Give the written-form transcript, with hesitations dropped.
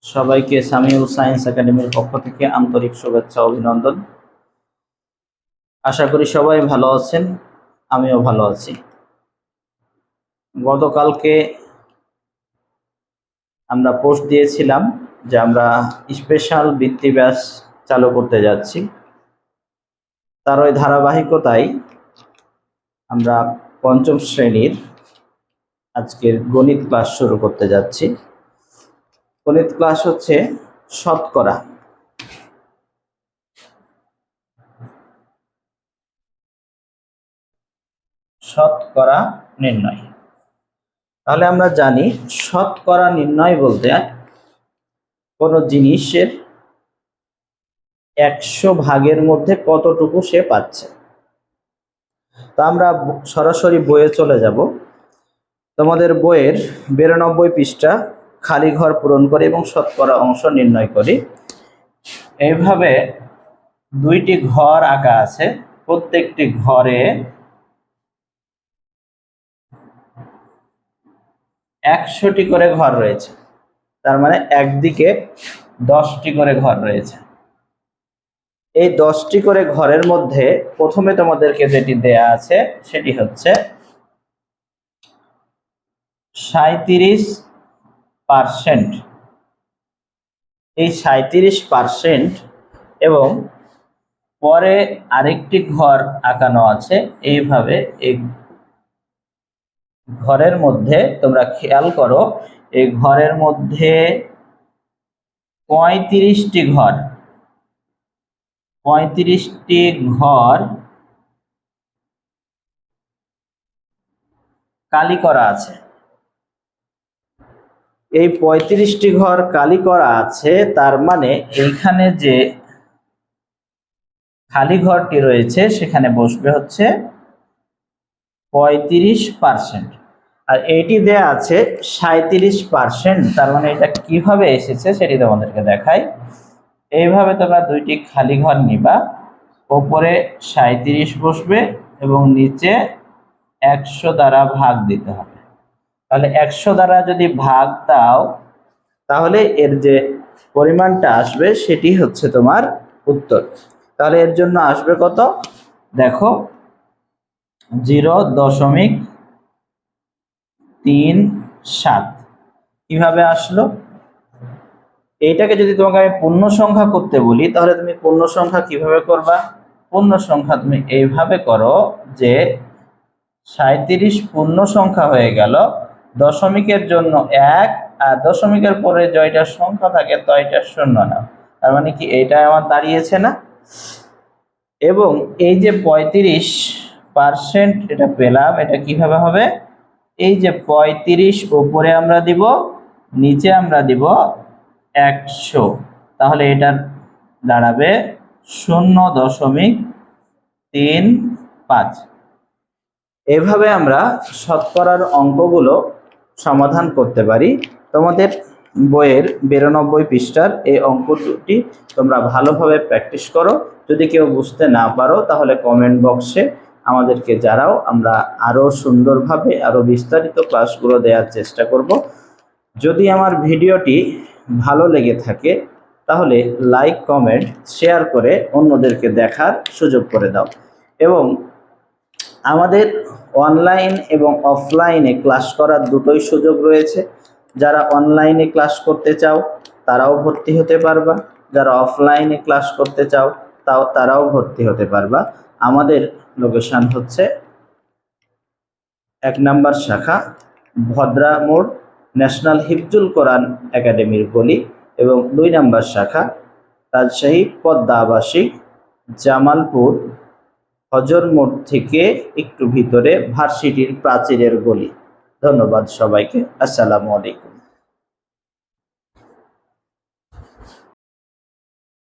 সবাইকে সামিউল সায়েন্স একাডেমির পক্ষ থেকে আন্তরিক শুভেচ্ছা অভিনন্দন। আশা করি সবাই ভালো আছেন, আমিও ভালো আছি। গতকালকে আমরা পোস্ট দিয়েছিলাম যে আমরা স্পেশাল বৃত্তি ব্যাচ চালু করতে যাচ্ছি। তার ওই ধারাবাহিকতায় আমরা পঞ্চম শ্রেণীর আজকের গণিত ক্লাস শুরু করতে যাচ্ছি। গণিত ক্লাস হচ্ছে শতকরা। শতকরা নির্ণয়। তাহলে আমরা জানি শতকরা নির্ণয় বলতে কোনো জিনিসের 100 ভাগের মধ্যে কতটুকু সে পাচ্ছে। তো আমরা সরাসরি বইয়ে চলে যাব। তোমাদের বইয়ের 92 পৃষ্ঠা খালি ঘর পূরণ করি এবং শতকরা অংশ নির্ণয় করি। এইভাবে দুইটি ঘর আঁকা আছে, প্রত্যেকটি ঘরে 100টি করে ঘর রয়েছে। তার মানে একদিকে 10টি করে ঘর রয়েছে। এই 10টি করে ঘরের মধ্যে প্রথমে তোমাদেরকে যেটি দেয়া আছে সেটি হচ্ছে 37%। এই 37% এবং পরে আরেকটি ঘর আঁকানো আছে। এইভাবে এই ঘরের মধ্যে তোমরা খেয়াল করো, এই ঘরের মধ্যে 35টি ঘর, 35টি ঘর কালি করা আছে। এই 35টি ঘর কালি করা আছে, তার মানে এইখানে যে খালি ঘরটি রয়েছে সেখানে বসবে হচ্ছে 35%। আর এইটি দেয়া আছে 37%। তার মানে এটা কিভাবে এসেছে সেটি তোমাদেরকে দেখাই। এইভাবে তোমরা দুইটি খালি ঘর নিবা, উপরে 37 বসবে এবং নিচে 100 দ্বারা ভাগ দিতে হবে। তাহলে 100 দ্বারা যদি ভাগ দাও তাহলে এর যে পরিমাণটা আসবে সেটি হচ্ছে তোমার উত্তর। তাহলে এর জন্য আসবে কত দেখো, 0.37। কিভাবে আসলো? এইটাকে যদি তোমাকে আমি পূর্ণ সংখ্যা করতে বলি তাহলে তুমি পূর্ণ সংখ্যা কিভাবে করবা? পূর্ণ সংখ্যা তুমি এইভাবে করো যে 37 পূর্ণ সংখ্যা হয়ে গেল, দশমিকের জন্য 1 আর দশমিকের পরে জয়টা সংখ্যা থাকে তয়টা শূন্য নাও। তার মানে কি এইটা আমার দাঁড়িয়েছে না? এবং এই যে 35% এটা পেলাম, এটা কিভাবে হবে? এই যে 35 উপরে আমরা দিব, নিচে আমরা দিব 100, তাহলে এটা দাঁড়াবে 0.35। এভাবে আমরা শতকরার অঙ্কগুলো সমাধান করতে পারি। তোমাদের বইয়ের 92 পৃষ্ঠার এই অঙ্ক দুটি তোমরা ভালোভাবে প্র্যাকটিস করো। যদি কেউ বুঝতে না পারো তাহলে কমেন্ট বক্সে আমাদেরকে জানাও, আমরা আরও সুন্দরভাবে আরও বিস্তারিত ক্লাসগুলো দেওয়ার চেষ্টা করব। যদি আমার ভিডিওটি ভালো লেগে থাকে তাহলে লাইক, কমেন্ট, শেয়ার করে অন্যদেরকে দেখার সুযোগ করে দাও। এবং আমাদের অনলাইন এবং অফলাইনে ক্লাস করার দুটোই সুযোগ রয়েছে। যারা অনলাইনে ক্লাস করতে চাও তারাও ভর্তি হতে পারবা, যারা অফলাইনে ক্লাস করতে চাও তারাও ভর্তি হতে পারবা। আমাদের লোকেশন হচ্ছে 1 নম্বর শাখা ভদ্রা মোড়, ন্যাশনাল হিফজুল কোরআন একাডেমির গলি, এবং 2 নম্বর শাখা রাজশাহী পদ্মা আবাসিক, জামালপুর হজর মোড় থেকে একটু ভিতরে ভার্সিটির প্রাচীরের গলি। ধন্যবাদ সবাইকে। আসসালামু আলাইকুম।